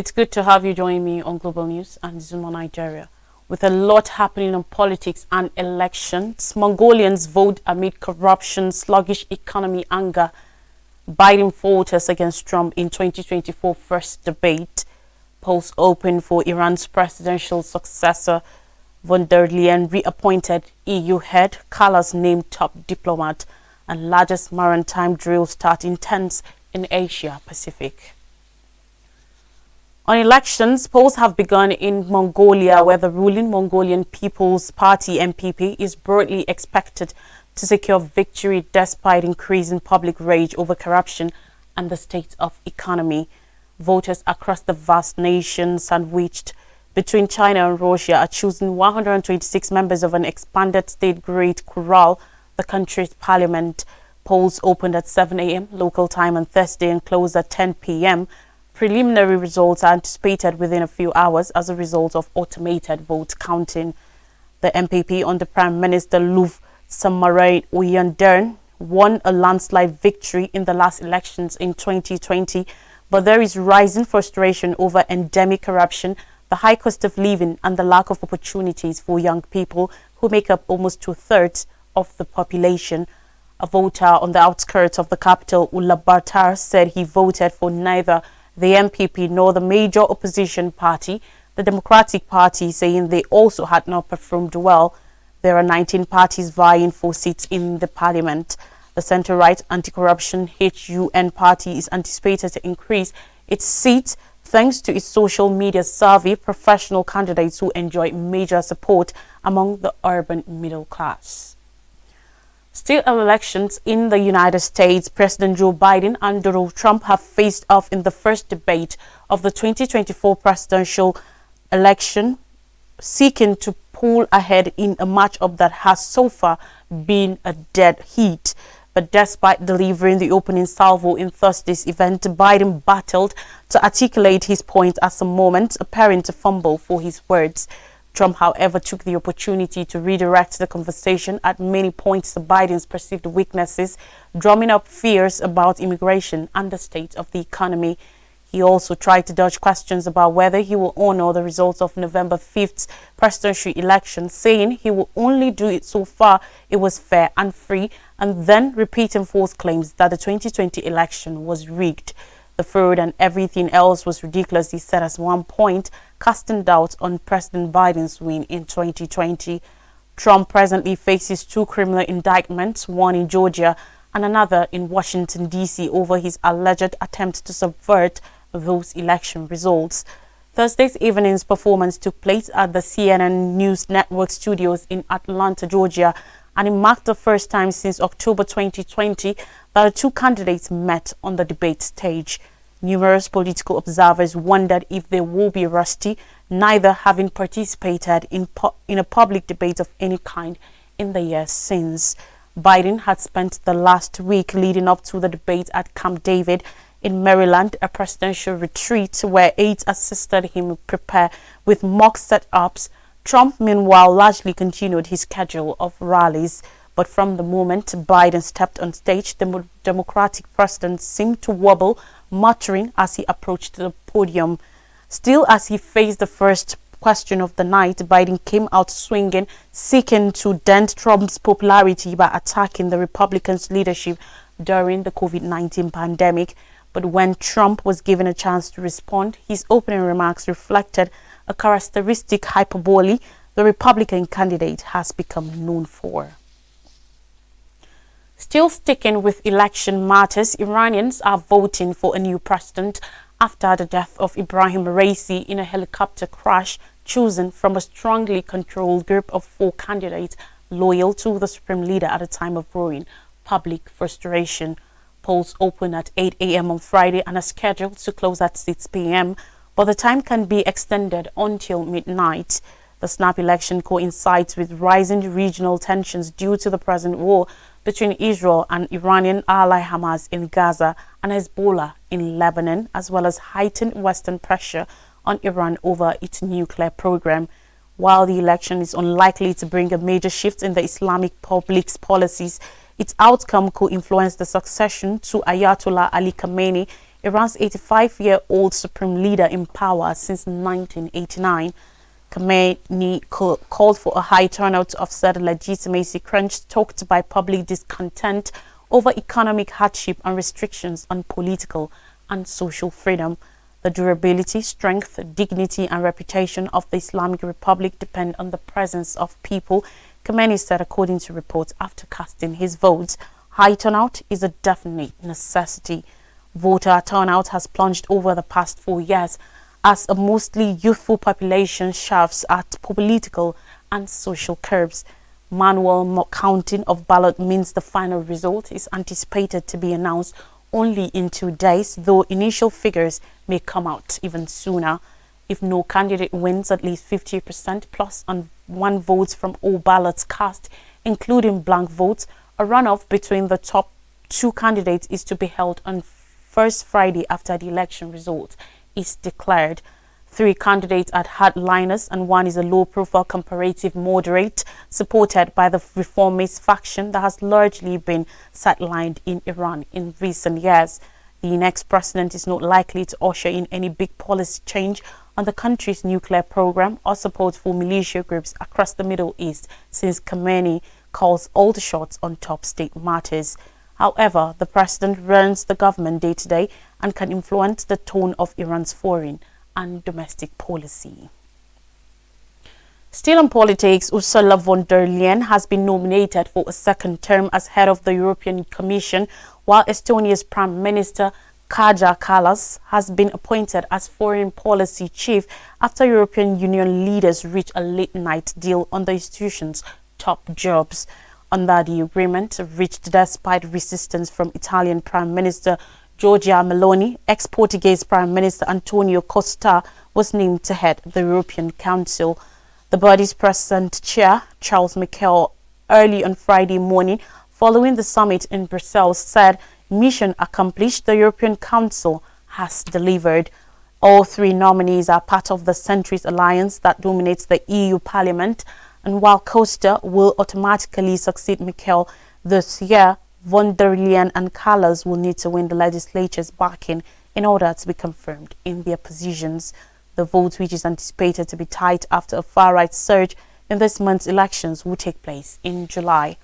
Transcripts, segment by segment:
It's good to have you join me on Global News and Zuma Nigeria. With a lot happening on politics and elections, Mongolians vote amid corruption, sluggish economy, anger. Biden voters against Trump in 2024 first debate. Polls open for Iran's presidential successor. Von der Leyen reappointed EU head. Callas named top diplomat. And largest maritime drill start intense in Asia Pacific. On elections, polls have begun in Mongolia, where the ruling Mongolian People's Party MPP is broadly expected to secure victory despite increasing public rage over corruption and the state of economy. Voters across the vast nation, sandwiched between China and Russia, are choosing 126 members of an expanded state Great Khural, the country's parliament. Polls opened at 7 a.m. local time on Thursday and closed at 10 p.m. Preliminary results are anticipated within a few hours as a result of automated vote counting. The MPP under Prime Minister Luv Samarai Uyandern won a landslide victory in the last elections in 2020, but there is rising frustration over endemic corruption, the high cost of living, and the lack of opportunities for young people who make up almost 2/3 of the population. A voter on the outskirts of the capital, Ulaanbaatar, said he voted for neither the MPP nor the major opposition party, the Democratic Party, saying they also had not performed well. There are 19 parties vying for seats in the parliament. The centre-right anti-corruption HUN party is anticipated to increase its seats thanks to its social media savvy professional candidates who enjoy major support among the urban middle class. Still elections in the United States, President Joe Biden and Donald Trump have faced off in the first debate of the 2024 presidential election, seeking to pull ahead in a matchup that has so far been a dead heat. But despite delivering the opening salvo in Thursday's event, Biden battled to articulate his point at some moment, appearing to fumble for his words. Trump, however, took the opportunity to redirect the conversation at many points to Biden's perceived weaknesses, drumming up fears about immigration and the state of the economy. He also tried to dodge questions about whether he will honor the results of November 5th's presidential election, saying he will only do it so far it was fair and free, and then repeating false claims that the 2020 election was rigged. The fraud and everything else was ridiculous, he said at one point, casting doubt on President Biden's win in 2020. Trump presently faces 2 criminal indictments, one in Georgia and another in Washington, D.C. over his alleged attempt to subvert those election results. Thursday's evening's performance took place at the CNN News Network studios in Atlanta, Georgia, and it marked the first time since October 2020 that the two candidates met on the debate stage. Numerous political observers wondered if they will be rusty, neither having participated in a public debate of any kind in the years since. Biden had spent the last week leading up to the debate at Camp David in Maryland, a presidential retreat where aides assisted him prepare with mock setups. Trump, meanwhile, largely continued his schedule of rallies. But from the moment Biden stepped on stage, the Democratic president seemed to wobble, muttering as he approached the podium. Still, as he faced the first question of the night, Biden came out swinging, seeking to dent Trump's popularity by attacking the Republicans' leadership during the COVID-19 pandemic. But when Trump was given a chance to respond, his opening remarks reflected a characteristic hyperbole the Republican candidate has become known for. Still sticking with election matters, Iranians are voting for a new president after the death of Ibrahim Raisi in a helicopter crash chosen from a strongly controlled group of 4 candidates loyal to the supreme leader at a time of growing public frustration. Polls open at 8 a.m. on Friday and are scheduled to close at 6 p.m., but the time can be extended until midnight. The snap election coincides with rising regional tensions due to the present war between Israel and Iranian ally Hamas in Gaza and Hezbollah in Lebanon, as well as heightened Western pressure on Iran over its nuclear program. While the election is unlikely to bring a major shift in the Islamic public's policies, its outcome could influence the succession to Ayatollah Ali Khamenei Iran's 85-year-old supreme leader in power since 1989. Khamenei called for a high turnout to offset a legitimacy crunch stoked by public discontent over economic hardship and restrictions on political and social freedom. The durability, strength, dignity and reputation of the Islamic Republic depend on the presence of people, Khamenei said according to reports after casting his votes. High turnout is a definite necessity. Voter turnout has plunged over the past 4 years as a mostly youthful population chafes at political and social curbs. Manual counting of ballot means the final result is anticipated to be announced only in 2 days, though initial figures may come out even sooner. If no candidate wins at least 50% plus on 1 vote from all ballots cast, including blank votes, a runoff between the top 2 candidates is to be held on first Friday after the election result is declared. 3 candidates are hardliners and 1 is a low-profile comparative moderate supported by the reformist faction that has largely been sidelined in Iran in recent years. The next president is not likely to usher in any big policy change on the country's nuclear program or support for militia groups across the Middle East, since Khamenei calls all the shots on top state matters. However, the president runs the government day to day and can influence the tone of Iran's foreign and domestic policy. Still in politics, Ursula von der Leyen has been nominated for a 2nd term as head of the European Commission, while Estonia's Prime Minister Kaja Kallas has been appointed as foreign policy chief after European Union leaders reached a late-night deal on the institution's top jobs. Under the agreement reached despite resistance from Italian Prime Minister Giorgia Meloni, ex-Portuguese Prime Minister Antonio Costa was named to head the European Council. The body's present chair, Charles Michel, early on Friday morning, following the summit in Brussels, said mission accomplished, the European Council has delivered. All 3 nominees are part of the centrist alliance that dominates the EU Parliament, and while Costa will automatically succeed Michel this year, von der Leyen and Kallas will need to win the legislature's backing in order to be confirmed in their positions. The vote, which is anticipated to be tight after a far-right surge in this month's elections, will take place in July.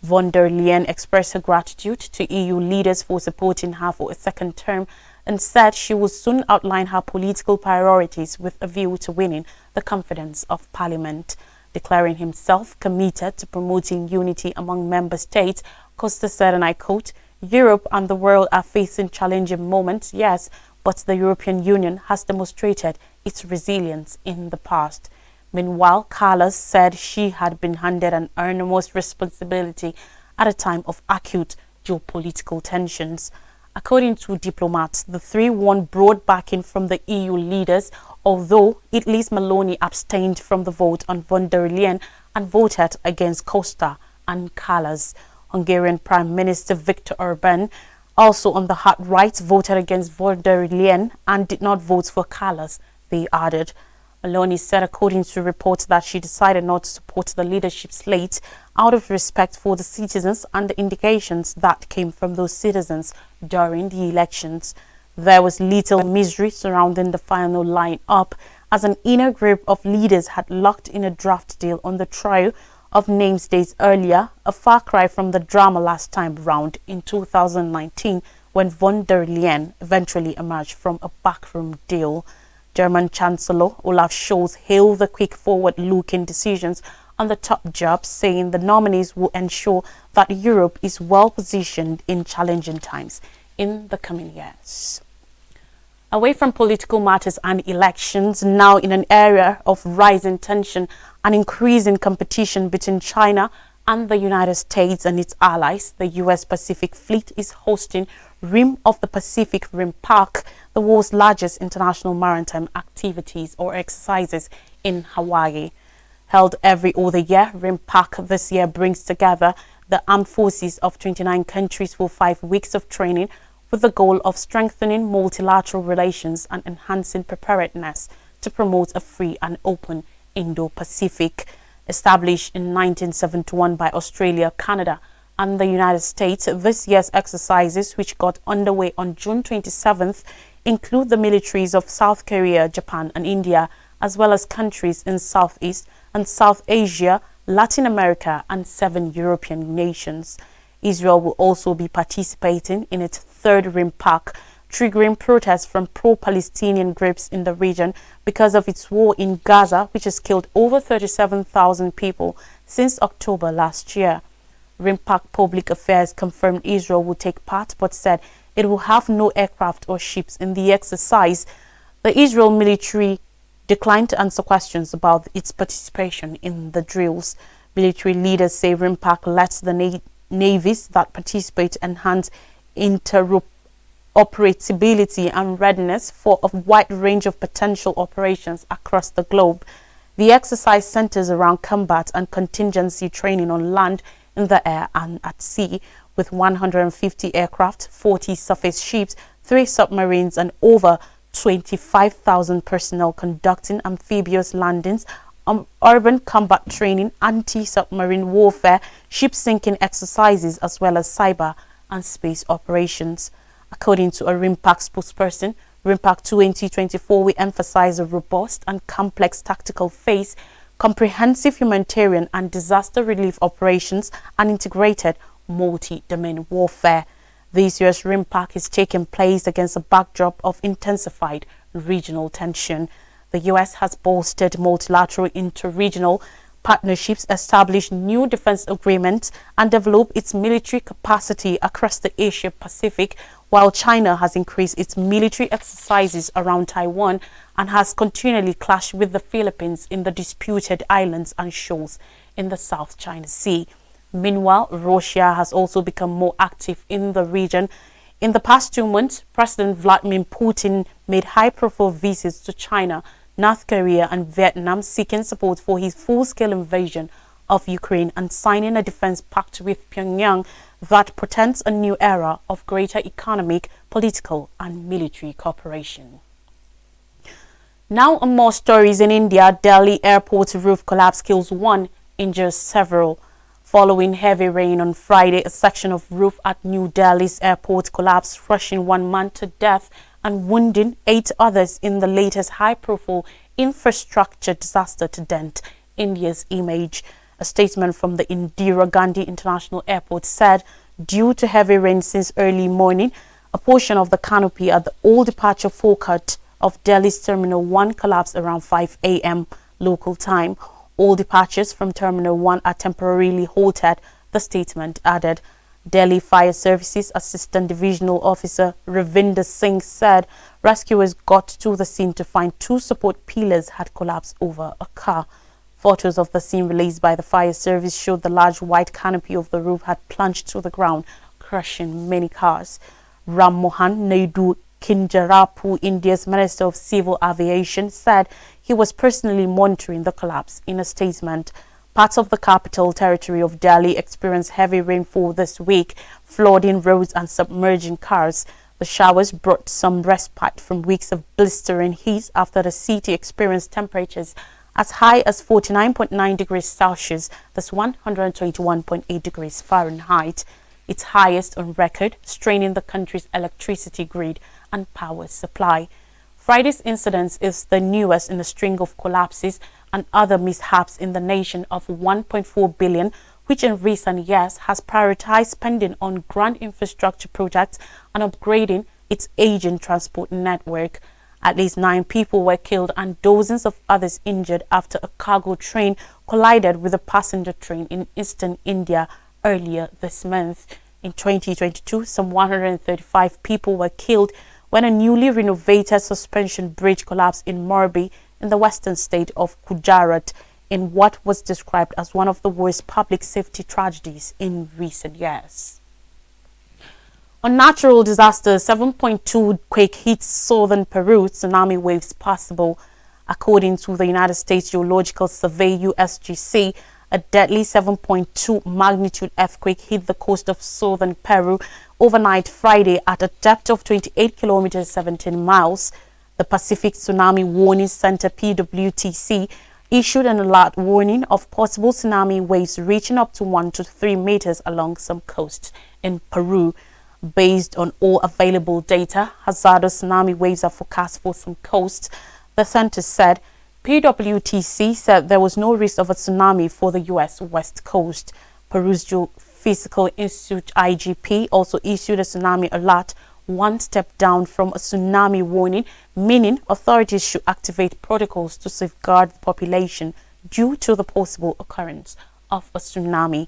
Von der Leyen expressed her gratitude to EU leaders for supporting her for a 2nd term and said she will soon outline her political priorities with a view to winning the confidence of Parliament. Declaring himself committed to promoting unity among member states, Costa said, and I quote, "Europe and the world are facing challenging moments, yes, but the European Union has demonstrated its resilience in the past." Meanwhile, Kallas said she had been handed an enormous responsibility at a time of acute geopolitical tensions. According to diplomats, the 3 won broad backing from the EU leaders, although Italy's Meloni abstained from the vote on von der Leyen and voted against Costa and Kallas. Hungarian Prime Minister Viktor Orbán, also on the hard right, voted against von der Leyen and did not vote for Kallas, they added. Meloni said, according to reports, that she decided not to support the leadership slate out of respect for the citizens and the indications that came from those citizens during the elections. There was little mystery surrounding the final line-up, as an inner group of leaders had locked in a draft deal on the trio of names days earlier, a far cry from the drama last time round in 2019 when von der Leyen eventually emerged from a backroom deal. German Chancellor Olaf Scholz hailed the quick forward-looking decisions on the top jobs, saying the nominees will ensure that Europe is well positioned in challenging times in the coming years. Away from political matters and elections, now in an area of rising tension and increasing competition between China and the United States and its allies, the U.S. Pacific Fleet is hosting Rim of the Pacific RIMPAC, the world's largest international maritime activities or exercises in Hawaii. Held every other year, RIMPAC this year brings together the armed forces of 29 countries for 5 weeks of training, with the goal of strengthening multilateral relations and enhancing preparedness to promote a free and open Indo-Pacific. Established in 1971 by Australia, Canada, and the United States. This year's exercises, which got underway on June 27th, include the militaries of South Korea, Japan, and India, as well as countries in Southeast and South Asia, Latin America, and 7 European nations. Israel will also be participating in its third RIMPAC, triggering protests from pro-Palestinian groups in the region because of its war in Gaza, which has killed over 37,000 people since October last year. RIMPAC Public Affairs confirmed Israel will take part, but said it will have no aircraft or ships in the exercise. The Israel military declined to answer questions about its participation in the drills. Military leaders say RIMPAC lets the navies that participate enhance interoperability and readiness for a wide range of potential operations across the globe. The exercise centers around combat and contingency training on land, in the air, and at sea, with 150 aircraft, 40 surface ships, 3 submarines, and over 25,000 personnel conducting amphibious landings, urban combat training, anti-submarine warfare, ship-sinking exercises, as well as cyber and space operations. According to a RIMPAC spokesperson, RIMPAC 2024 will emphasize a robust and complex tactical phase, comprehensive humanitarian and disaster relief operations, and integrated multi-domain warfare. This year's RIMPAC is taking place against a backdrop of intensified regional tension. The U.S. has bolstered multilateral interregional partnerships, established new defense agreements, and developed its military capacity across the Asia-Pacific, while China has increased its military exercises around Taiwan and has continually clashed with the Philippines in the disputed islands and shoals in the South China Sea. Meanwhile, Russia has also become more active in the region. In the past 2 months, President Vladimir Putin made high-profile visits to China, North Korea, and Vietnam, seeking support for his full-scale invasion of Ukraine and signing a defense pact with Pyongyang that portends a new era of greater economic, political, and military cooperation. Now on more stories in India. Delhi airport roof collapse kills 1, injures several. Following heavy rain on Friday, a section of roof at New Delhi's airport collapsed, crushing 1 man to death and wounding 8 others in the latest high-profile infrastructure disaster to dent India's image. A statement from the Indira Gandhi International Airport said, due to heavy rain since early morning, a portion of the canopy at the old departure forecourt of Delhi's Terminal 1 collapsed around 5 a.m. local time. All departures from Terminal 1 are temporarily halted, the statement added. Delhi Fire Services Assistant Divisional Officer Ravinder Singh said rescuers got to the scene to find 2 support pillars had collapsed over a car. Photos of the scene released by the fire service showed the large white canopy of the roof had plunged to the ground, crushing many cars. Ram Mohan Naidu Kinjarapu, India's Minister of Civil Aviation, said he was personally monitoring the collapse. In a statement, parts of the capital territory of Delhi experienced heavy rainfall this week, flooding roads and submerging cars. The showers brought some respite from weeks of blistering heat after the city experienced temperatures as high as 49.9 degrees Celsius, that's 121.8 degrees Fahrenheit, its highest on record, straining the country's electricity grid and power supply. Friday's incident is the newest in a string of collapses and other mishaps in the nation of 1.4 billion, which in recent years has prioritized spending on grand infrastructure projects and upgrading its aging transport network. At least 9 people were killed and dozens of others injured after a cargo train collided with a passenger train in eastern India earlier this month. In 2022, some 135 people were killed when a newly renovated suspension bridge collapsed in Morbi in the western state of Gujarat in what was described as one of the worst public safety tragedies in recent years. On natural disaster, 7.2 quake hits southern Peru, tsunami waves possible. According to the United States Geological Survey USGC, a deadly 7.2 magnitude earthquake hit the coast of southern Peru overnight Friday at a depth of 28 kilometers 17 miles. The Pacific Tsunami Warning Center PWTC issued an alert warning of possible tsunami waves reaching up to 1 to 3 meters along some coasts in Peru. Based on all available data, hazardous tsunami waves are forecast for some coasts. The center said PWTC said there was no risk of a tsunami for the U.S. West Coast. Peru's Geophysical Institute IGP also issued a tsunami alert, one step down from a tsunami warning, meaning authorities should activate protocols to safeguard the population due to the possible occurrence of a tsunami.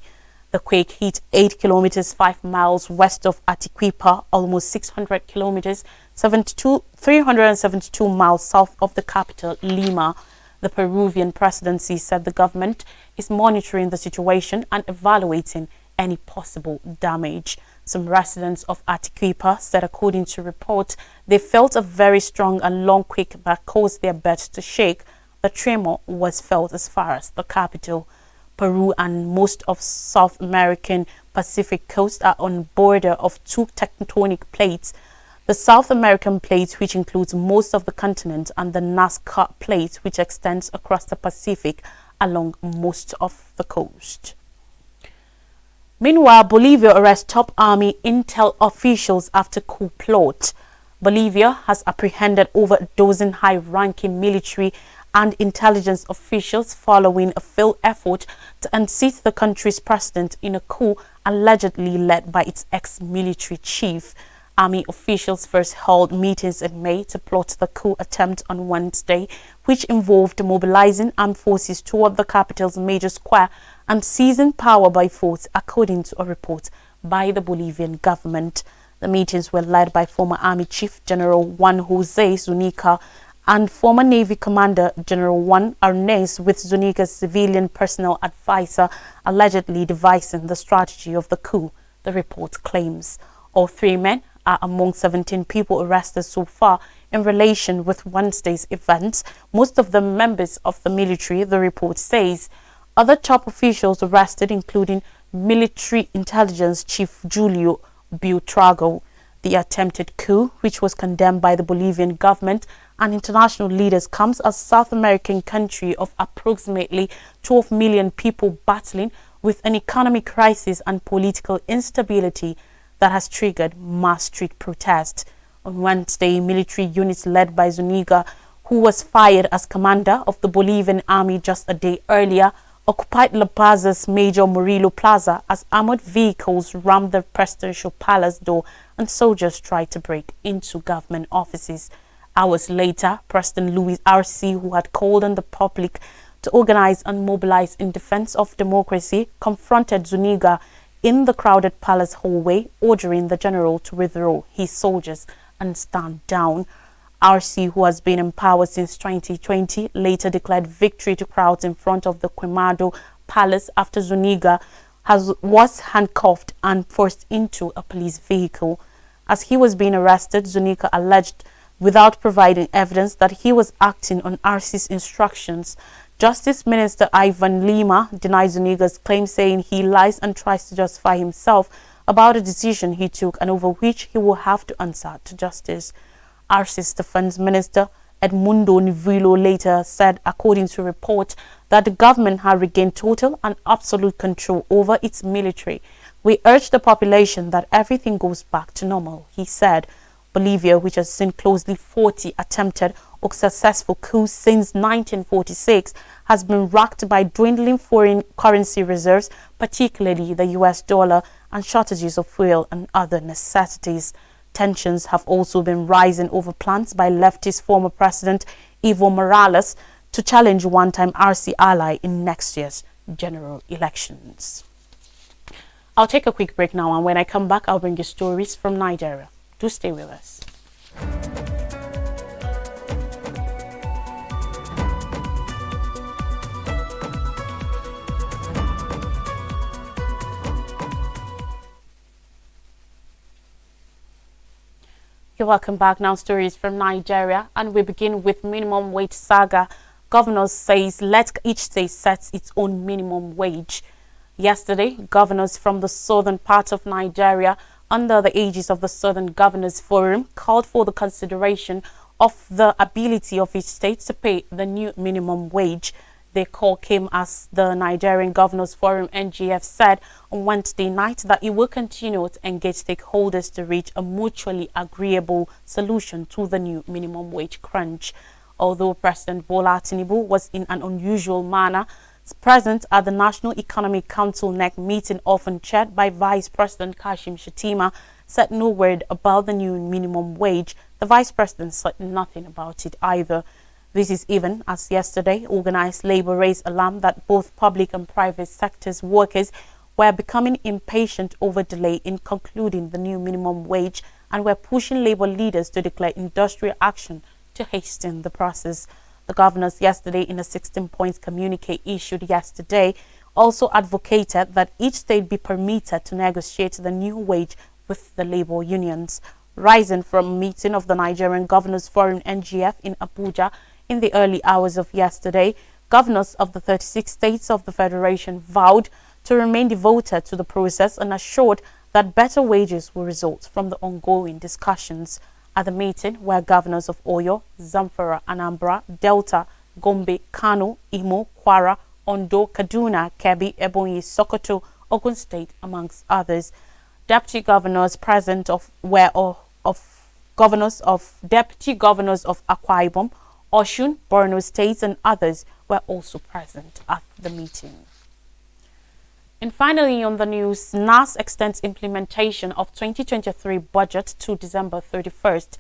The quake hit 8 kilometers 5 miles west of Arequipa, almost 600 kilometers 372 miles south of the capital, Lima. The Peruvian presidency said the government is monitoring the situation and evaluating any possible damage. Some residents of Arequipa said, according to reports, they felt a very strong and long quake that caused their beds to shake. The tremor was felt as far as the capital. Peru and most of South American Pacific coast are on border of two tectonic plates. The South American plate, which includes most of the continent, and the Nazca plate, which extends across the Pacific along most of the coast. Meanwhile, Bolivia arrests top army intel officials after coup plot. Bolivia has apprehended over a dozen high-ranking military and intelligence officials following a failed effort to unseat the country's president in a coup allegedly led by its ex-military chief. Army officials first held meetings in May to plot the coup attempt on Wednesday, which involved mobilizing armed forces toward the capital's major square and seizing power by force, according to a report by the Bolivian government. The meetings were led by former Army Chief General Juan Jose Zuniga and former Navy Commander General Juan Arnes, with Zuniga's civilian personnel advisor allegedly devising the strategy of the coup, the report claims. All three men are among 17 people arrested so far in relation with Wednesday's events, most of them members of the military, the report says. Other top officials arrested including Military Intelligence Chief Julio Buitrago. The attempted coup, which was condemned by the Bolivian government and international leaders, comes as South American country of approximately 12 million people battling with an economic crisis and political instability that has triggered mass street protests. On Wednesday, military units led by Zuniga, who was fired as commander of the Bolivian army just a day earlier, occupied La Paz's Major Murillo Plaza as armored vehicles rammed the presidential palace door and soldiers tried to break into government offices. Hours later, President Luis Arce, who had called on the public to organize and mobilize in defense of democracy, confronted Zuniga in the crowded palace hallway, ordering the general to withdraw his soldiers and stand down. Arce, who has been in power since 2020, later declared victory to crowds in front of the Quemado Palace after Zuniga was handcuffed and forced into a police vehicle. As he was being arrested, Zuniga alleged, without providing evidence, that he was acting on Arce's instructions. Justice Minister Ivan Lima denied Zuniga's claim, saying he lies and tries to justify himself about a decision he took and over which he will have to answer to justice. Arce's defense minister Edmundo Nivulo later said, according to reports, that the government had regained total and absolute control over its military. We urge the population that everything goes back to normal, he said. Bolivia, which has seen closely 40 attempted or successful coups since 1946, has been racked by dwindling foreign currency reserves, particularly the US dollar, and shortages of fuel and other necessities. Tensions have also been rising over plans by leftist former President Evo Morales to challenge one-time RC ally in next year's general elections. I'll take a quick break now, and when I come back, I'll bring you stories from Nigeria. Do stay with us. You're welcome back. Now, stories from Nigeria, and we begin with minimum wage saga. Governors says let each state set its own minimum wage. Yesterday, governors from the southern part of Nigeria, under the aegis of the Southern Governors Forum, called for the consideration of the ability of each state to pay the new minimum wage. Their call came as the Nigerian Governors Forum (NGF) said on Wednesday night that it will continue to engage stakeholders to reach a mutually agreeable solution to the new minimum wage crunch. Although President Bola Tinubu was in an unusual manner present at the National Economic Council NEC meeting, often chaired by Vice President Kashim Shettima, said no word about the new minimum wage. The Vice President said nothing about it either. This is even as yesterday, organized labor raised alarm that both public and private sectors workers were becoming impatient over delay in concluding the new minimum wage and were pushing labor leaders to declare industrial action to hasten the process. The governors yesterday, in a 16-point communique issued yesterday, also advocated that each state be permitted to negotiate the new wage with the labor unions. Rising from a meeting of the Nigerian Governors Forum (NGF) in Abuja in the early hours of yesterday, governors of the 36 states of the Federation vowed to remain devoted to the process and assured that better wages will result from the ongoing discussions. At the meeting were governors of Oyo, Zamfara, Anambra, Delta, Gombe, Kano, Imo, Kwara, Ondo, Kaduna, Kebbi, Ebonyi, Sokoto, Ogun State, amongst others. Deputy governors present deputy governors of Akwa Ibom, Osun, Borno State, and others were also present at the meeting. And finally, on the news, NAS extends implementation of 2023 budget to December 31st.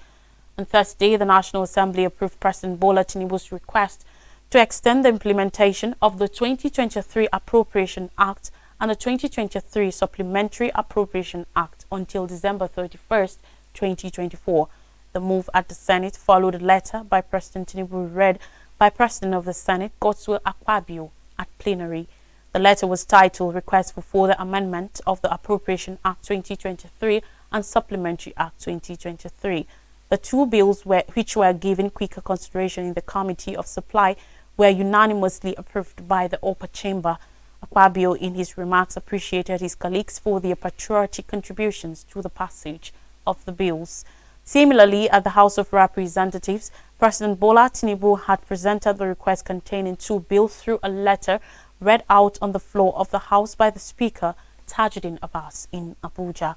On Thursday, the National Assembly approved President Bola Tinubu's request to extend the implementation of the 2023 Appropriation Act and the 2023 Supplementary Appropriation Act until December 31st, 2024. The move at the Senate followed a letter by President Tinubu read by President of the Senate, Godswill Akpabio, at plenary. The letter was titled Request for Further Amendment of the Appropriation Act 2023 and Supplementary Act 2023. The two bills, which were given quicker consideration in the Committee of Supply, were unanimously approved by the upper chamber. Akpabio, in his remarks, appreciated his colleagues for their patriotic contributions to the passage of the bills. Similarly, at the House of Representatives, President Bola Tinubu had presented the request containing two bills through a letter read out on the floor of the House by the Speaker, Tajuddin Abbas, in Abuja.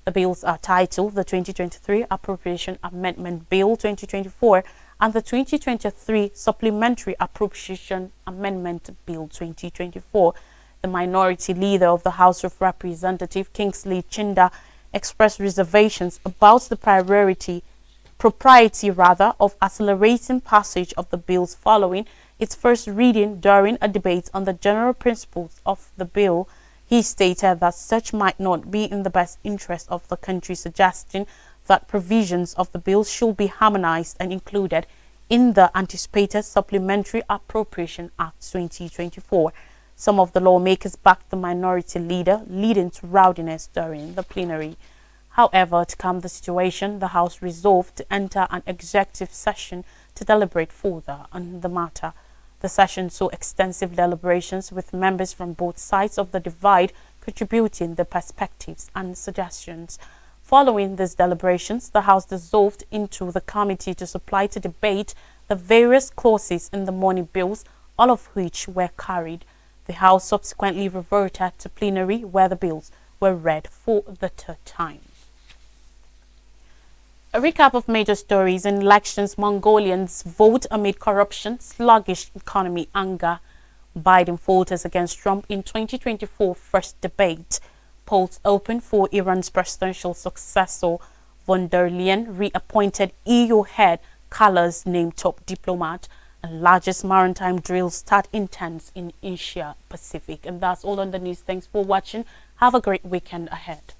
The bills are titled the 2023 Appropriation Amendment Bill 2024 and the 2023 Supplementary Appropriation Amendment Bill 2024. The minority leader of the House of Representatives, Kingsley Chinda, expressed reservations about the propriety of accelerating passage of the bills following its first reading during a debate on the general principles of the bill. He stated that such might not be in the best interest of the country, suggesting that provisions of the bill should be harmonized and included in the anticipated Supplementary Appropriation Act 2024. Some of the lawmakers backed the minority leader, leading to rowdiness during the plenary. However, to calm the situation, the House resolved to enter an executive session to deliberate further on the matter. The session saw extensive deliberations with members from both sides of the divide contributing their perspectives and suggestions. Following these deliberations, the House dissolved into the committee to supply to debate the various clauses in the money bills, all of which were carried. The House subsequently reverted to plenary where the bills were read for the third time. A recap of major stories in elections: Mongolians vote amid corruption, sluggish economy, anger. Biden falters against Trump in 2024 first debate. Polls open for Iran's presidential successor. Von der Leyen reappointed EU head, Callas named top diplomat. And largest maritime drills start intense in Asia Pacific. And that's all on the news. Thanks for watching. Have a great weekend ahead.